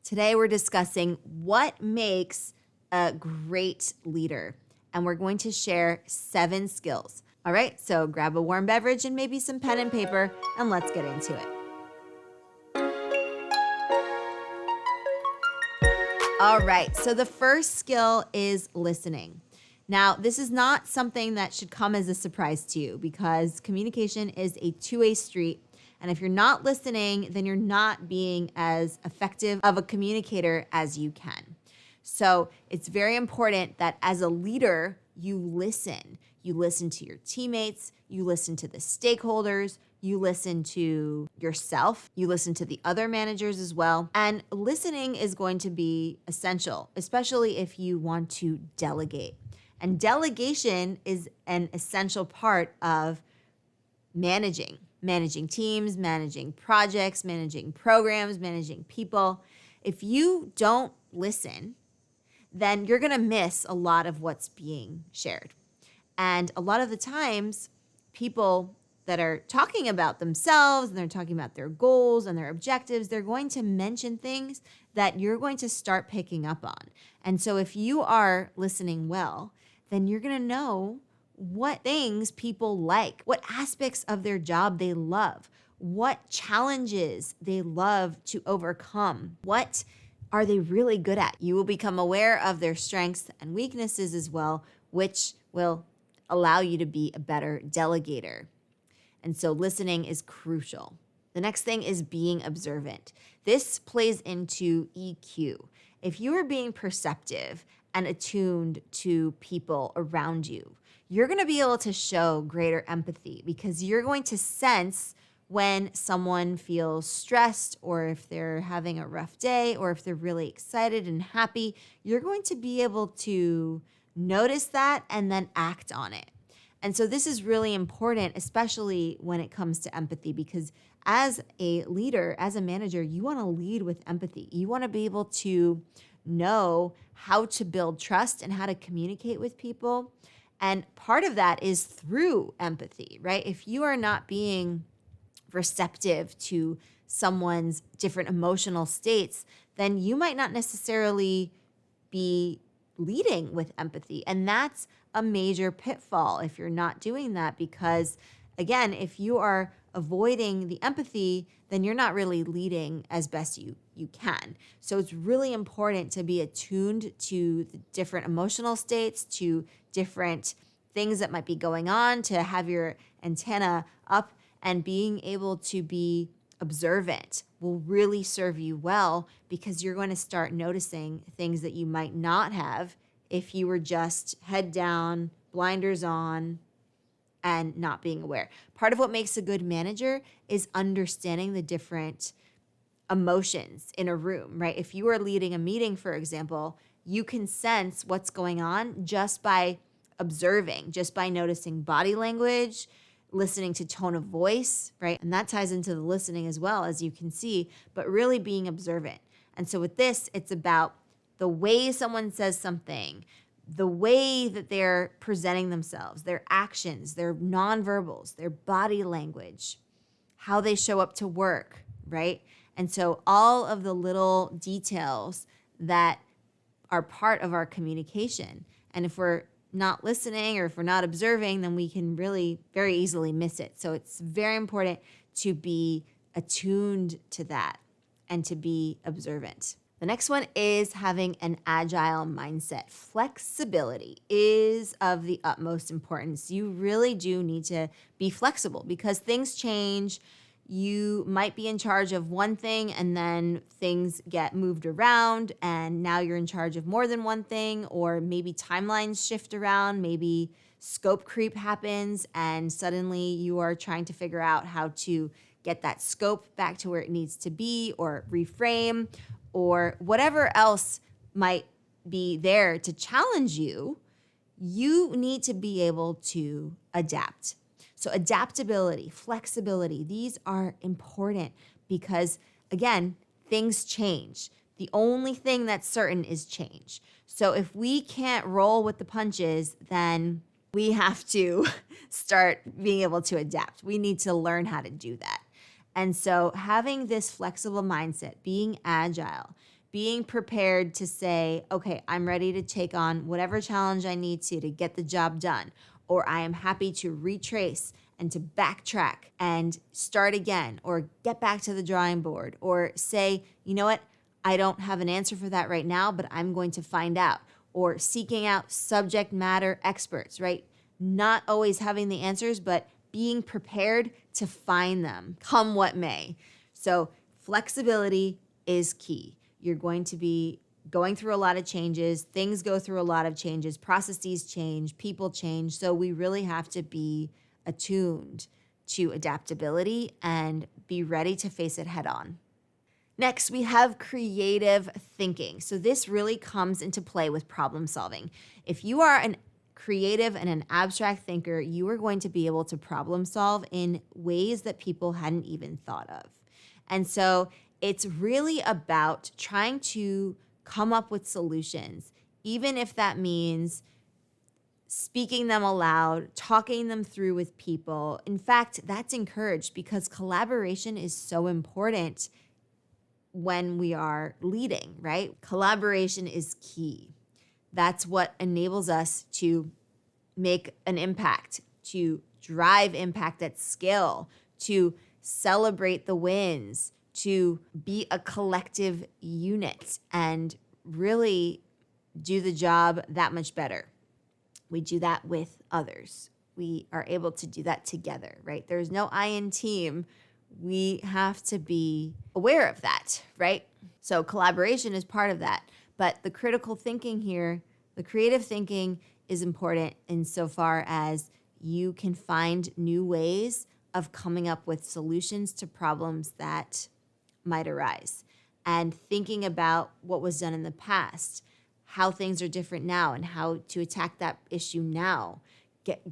Today we're discussing what makes a great leader, and we're going to share 7 skills. All right, so grab a warm beverage and maybe some pen and paper, and let's get into it. All right, so the first skill is listening. Now, this is not something that should come as a surprise to you because communication is a two-way street. And if you're not listening, then you're not being as effective of a communicator as you can. So it's very important that as a leader, you listen. You listen to your teammates, you listen to the stakeholders, you listen to yourself, you listen to the other managers as well. And listening is going to be essential, especially if you want to delegate. And delegation is an essential part of managing teams, managing projects, managing programs, managing people. If you don't listen, then you're going to miss a lot of what's being shared. And a lot of the times, people that are talking about themselves and they're talking about their goals and their objectives, they're going to mention things that you're going to start picking up on. And so if you are listening well, then you're going to know what things people like, what aspects of their job they love, what challenges they love to overcome, what are they really good at. You will become aware of their strengths and weaknesses as well, which will allow you to be a better delegator. And so listening is crucial. The next thing is being observant. This plays into EQ. If you are being perceptive and attuned to people around you, you're going to be able to show greater empathy because you're going to sense when someone feels stressed or if they're having a rough day or if they're really excited and happy. You're going to be able to notice that and then act on it. And so this is really important, especially when it comes to empathy, because as a leader, as a manager, you want to lead with empathy. You want to be able to know how to build trust and how to communicate with people. And part of that is through empathy, right? If you are not being receptive to someone's different emotional states, then you might not necessarily be leading with empathy. And that's a major pitfall if you're not doing that, because again, if you are avoiding the empathy, then you're not really leading as best you can. So it's really important to be attuned to the different emotional states, to different things that might be going on, to have your antenna up, and being able to be observant will really serve you well because you're going to start noticing things that you might not have if you were just head down, blinders on, and not being aware. Part of what makes a good manager is understanding the different emotions in a room, right? If you are leading a meeting, for example, you can sense what's going on just by observing, just by noticing body language, listening to tone of voice, right? And that ties into the listening as well, as you can see, but really being observant. And so with this, it's about the way someone says something, the way that they're presenting themselves, their actions, their nonverbals, their body language, how they show up to work, right? And so all of the little details that are part of our communication. And if we're not listening or if we're not observing, then we can really very easily miss it. So it's very important to be attuned to that and to be observant. The next one is having an agile mindset. Flexibility is of the utmost importance. You really do need to be flexible because things change. You might be in charge of one thing and then things get moved around and now you're in charge of more than one thing, or maybe timelines shift around, maybe scope creep happens and suddenly you are trying to figure out how to get that scope back to where it needs to be, or reframe, or whatever else might be there to challenge you. You need to be able to adapt. So adaptability, flexibility, these are important because, again, things change. The only thing that's certain is change. So if we can't roll with the punches, then we have to start being able to adapt. We need to learn how to do that. And so having this flexible mindset, being agile, being prepared to say, okay, I'm ready to take on whatever challenge I need to get the job done, or I am happy to retrace and to backtrack and start again, or get back to the drawing board, or say, you know what, I don't have an answer for that right now, but I'm going to find out, or seeking out subject matter experts, right? Not always having the answers, but being prepared to find them, come what may. So flexibility is key. You're going to be going through a lot of changes. Things go through a lot of changes. Processes change. People change. So we really have to be attuned to adaptability and be ready to face it head on. Next, we have creative thinking. So this really comes into play with problem solving. If you are an creative and an abstract thinker, you are going to be able to problem solve in ways that people hadn't even thought of. And so it's really about trying to come up with solutions, even if that means speaking them aloud, talking them through with people. In fact, that's encouraged because collaboration is so important when we are leading, right? Collaboration is key. That's what enables us to make an impact, to drive impact at scale, to celebrate the wins, to be a collective unit and really do the job that much better. We do that with others. We are able to do that together, right? There's no I in team. We have to be aware of that, right? So collaboration is part of that. But the critical thinking here, the creative thinking is important insofar as you can find new ways of coming up with solutions to problems that might arise, and thinking about what was done in the past, how things are different now, and how to attack that issue now.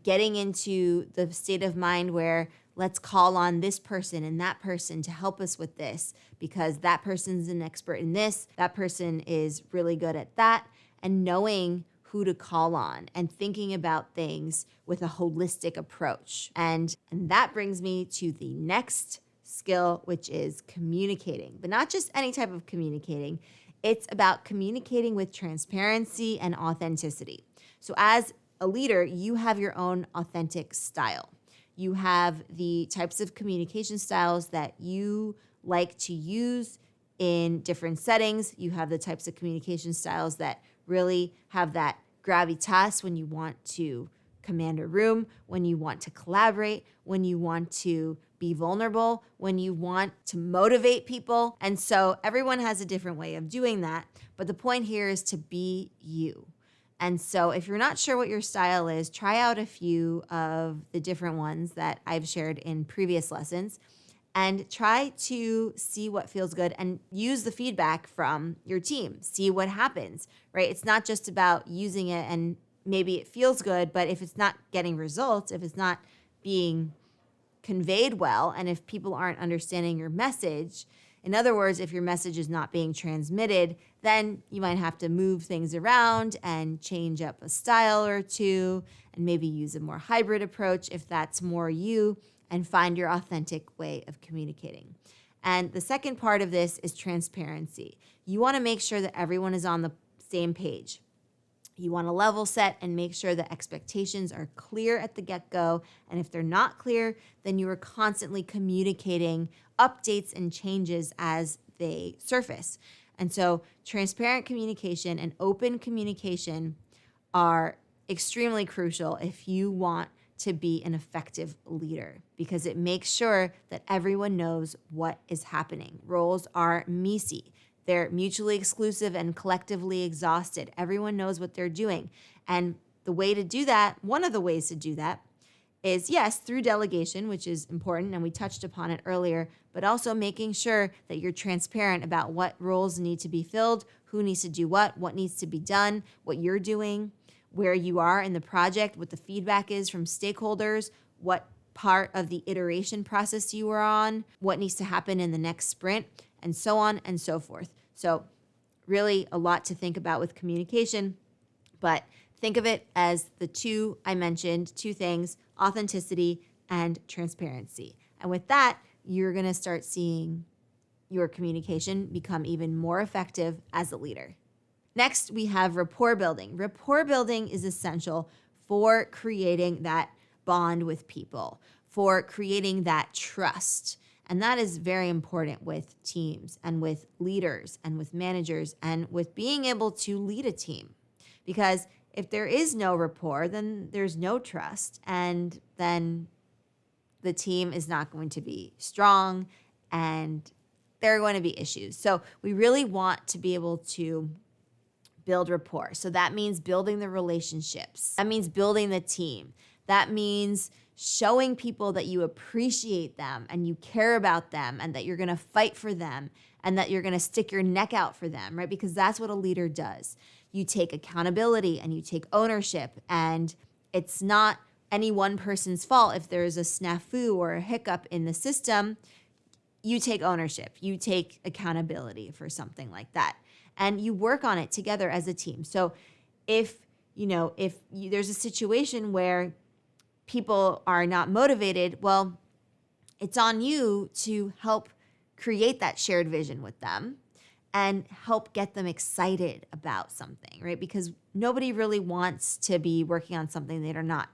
Getting into the state of mind where let's call on this person and that person to help us with this because that person's an expert in this, that person is really good at that, and knowing who to call on and thinking about things with a holistic approach. And that brings me to the next skill, which is communicating, but not just any type of communicating. It's about communicating with transparency and authenticity. So as a leader, you have your own authentic style. You have the types of communication styles that you like to use in different settings. You have the types of communication styles that really have that gravitas when you want to command a room, when you want to collaborate, when you want to be vulnerable, when you want to motivate people. And so everyone has a different way of doing that. But the point here is to be you. And so if you're not sure what your style is, try out a few of the different ones that I've shared in previous lessons and try to see what feels good and use the feedback from your team. See what happens, right? It's not just about using it and maybe it feels good, but if it's not getting results, if it's not being conveyed well, and if people aren't understanding your message, in other words, if your message is not being transmitted, then you might have to move things around and change up a style or two and maybe use a more hybrid approach if that's more you, and find your authentic way of communicating. And the second part of this is transparency. You want to make sure that everyone is on the same page. You want to level set and make sure that expectations are clear at the get-go. And if they're not clear, then you are constantly communicating updates and changes as they surface. And so transparent communication and open communication are extremely crucial if you want to be an effective leader, because it makes sure that everyone knows what is happening. Roles are messy. They're mutually exclusive and collectively exhausted. Everyone knows what they're doing. And the way to do that, one of the ways to do that is, yes, through delegation, which is important, and we touched upon it earlier, but also making sure that you're transparent about what roles need to be filled, who needs to do what needs to be done, what you're doing, where you are in the project, what the feedback is from stakeholders, what part of the iteration process you are on, what needs to happen in the next sprint, and so on and so forth. So really a lot to think about with communication, but think of it as the two I mentioned, two things: authenticity and transparency. And with that, you're going to start seeing your communication become even more effective as a leader. Next, we have rapport building. Rapport building is essential for creating that bond with people, for creating that trust. And that is very important with teams and with leaders and with managers and with being able to lead a team. Because if there is no rapport, then there's no trust, and then the team is not going to be strong and there are going to be issues. So we really want to be able to build rapport. So that means building the relationships. That means building the team. That means showing people that you appreciate them and you care about them and that you're going to fight for them and that you're going to stick your neck out for them, right? Because that's what a leader does. You take accountability and you take ownership, and it's not any one person's fault if there's a snafu or a hiccup in the system. You take ownership. You take accountability for something like that, and you work on it together as a team. So if there's a situation where people are not motivated, well, it's on you to help create that shared vision with them and help get them excited about something, right? Because nobody really wants to be working on something they're not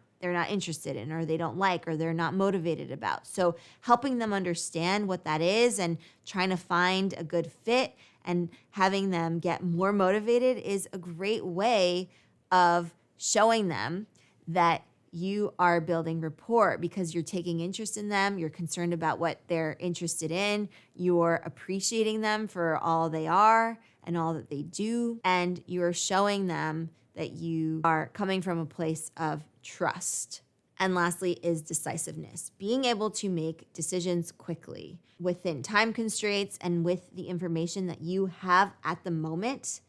interested in, or they don't like, or they're not motivated about. So helping them understand what that is and trying to find a good fit and having them get more motivated is a great way of showing them that you are building rapport because you're taking interest in them, you're concerned about what they're interested in, you're appreciating them for all they are and all that they do, and you're showing them that you are coming from a place of trust. And lastly is decisiveness, being able to make decisions quickly within time constraints and with the information that you have at the moment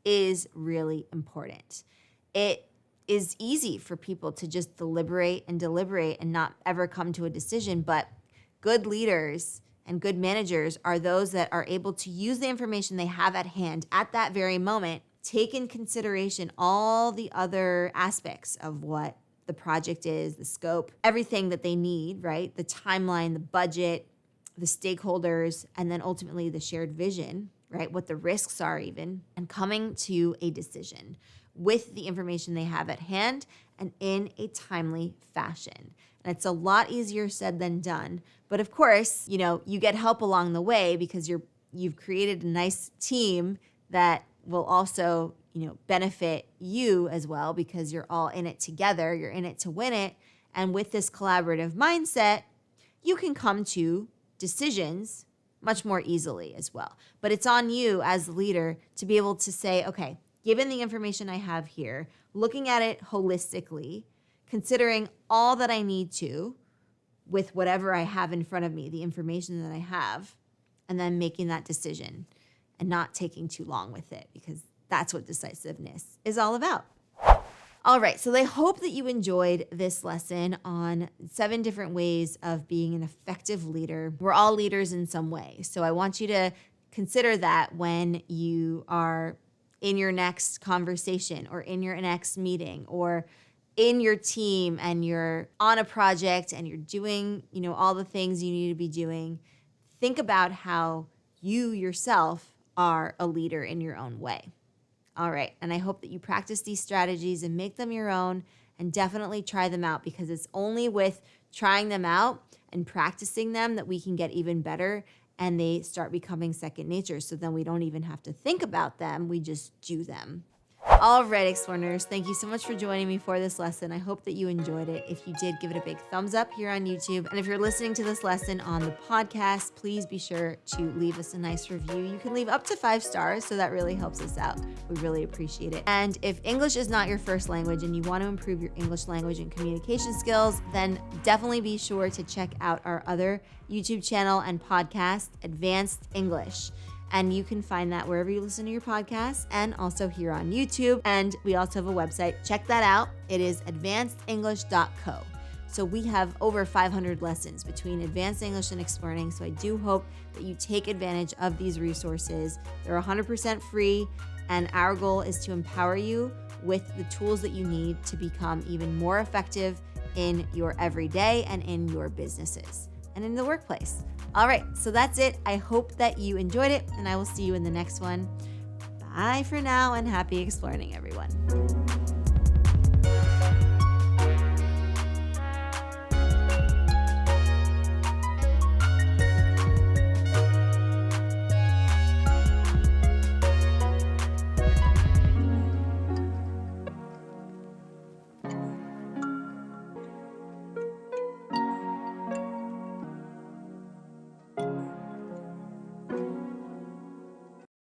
is really important. It is easy for people to just deliberate and not ever come to a decision, but good leaders and good managers are those that are able to use the information they have at hand at that very moment, take in consideration all the other aspects of what the project is, the scope, everything that they need, right? The timeline, the budget, the stakeholders, and then ultimately the shared vision, right? What the risks are even, and coming to a decision with the information they have at hand and in a timely fashion. And it's a lot easier said than done. But of course, you get help along the way because you've created a nice team that will also, benefit you as well because you're all in it together. You're in it to win it. And with this collaborative mindset, you can come to decisions much more easily as well. But it's on you as the leader to be able to say, okay, given the information I have here, looking at it holistically, considering all that I need to with whatever I have in front of me, the information that I have, and then making that decision and not taking too long with it, because that's what decisiveness is all about. All right, so I hope that you enjoyed this lesson on 7 different ways of being an effective leader. We're all leaders in some way, so I want you to consider that when you are in your next conversation or in your next meeting or in your team and you're on a project and you're doing, all the things you need to be doing. Think about how you yourself are a leader in your own way. All right, and I hope that you practice these strategies and make them your own and definitely try them out, because it's only with trying them out and practicing them that we can get even better and they start becoming second nature. So then we don't even have to think about them, we just do them. All right, Explearners, thank you so much for joining me for this lesson. I hope that you enjoyed it. If you did, give it a big thumbs up here on YouTube. And if you're listening to this lesson on the podcast, please be sure to leave us a nice review. You can leave up to 5 stars, so that really helps us out. We really appreciate it. And if English is not your first language and you want to improve your English language and communication skills, then definitely be sure to check out our other YouTube channel and podcast, Advanced English. And you can find that wherever you listen to your podcasts and also here on YouTube. And we also have a website. Check that out. It is advancedenglish.co. So we have over 500 lessons between Advanced English and Explearning. So I do hope that you take advantage of these resources. They're 100% free. And our goal is to empower you with the tools that you need to become even more effective in your everyday and in your businesses and in the workplace. All right, so that's it. I hope that you enjoyed it, and I will see you in the next one. Bye for now, and happy exploring, everyone.